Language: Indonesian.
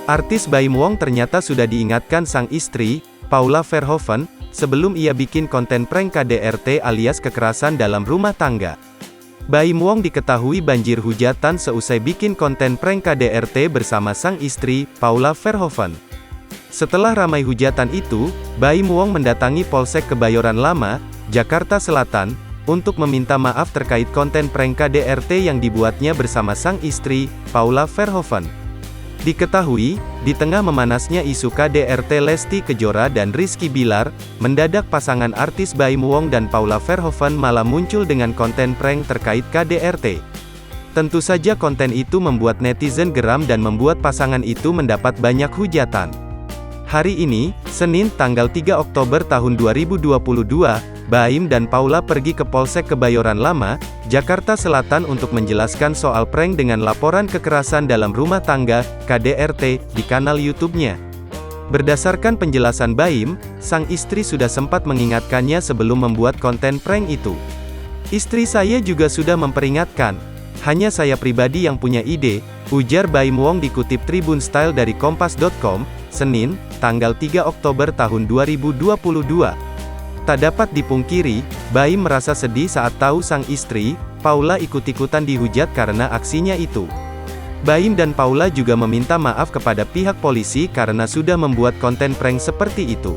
Artis Baim Wong ternyata sudah diingatkan sang istri, Paula Verhoeven, sebelum ia bikin konten prank KDRT alias kekerasan dalam rumah tangga. Baim Wong diketahui banjir hujatan seusai bikin konten prank KDRT bersama sang istri, Paula Verhoeven. Setelah ramai hujatan itu, Baim Wong mendatangi Polsek Kebayoran Lama, Jakarta Selatan, untuk meminta maaf terkait konten prank KDRT yang dibuatnya bersama sang istri, Paula Verhoeven. Diketahui, di tengah memanasnya isu KDRT Lesti Kejora dan Rizky Bilar, mendadak pasangan artis Baim Wong dan Paula Verhoeven malah muncul dengan konten prank terkait KDRT. Tentu saja konten itu membuat netizen geram dan membuat pasangan itu mendapat banyak hujatan. Hari ini, Senin tanggal 3 Oktober tahun 2022, Baim dan Paula pergi ke Polsek Kebayoran Lama, Jakarta Selatan untuk menjelaskan soal prank dengan laporan kekerasan dalam rumah tangga, KDRT, di kanal YouTube-nya. Berdasarkan penjelasan Baim, sang istri sudah sempat mengingatkannya sebelum membuat konten prank itu. "Istri saya juga sudah memperingatkan. Hanya saya pribadi yang punya ide," ujar Baim Wong dikutip Tribun Style dari Kompas.com, Senin, tanggal 3 Oktober tahun 2022. Tak dapat dipungkiri, Baim merasa sedih saat tahu sang istri, Paula ikut-ikutan dihujat karena aksinya itu. Baim dan Paula juga meminta maaf kepada pihak polisi karena sudah membuat konten prank seperti itu.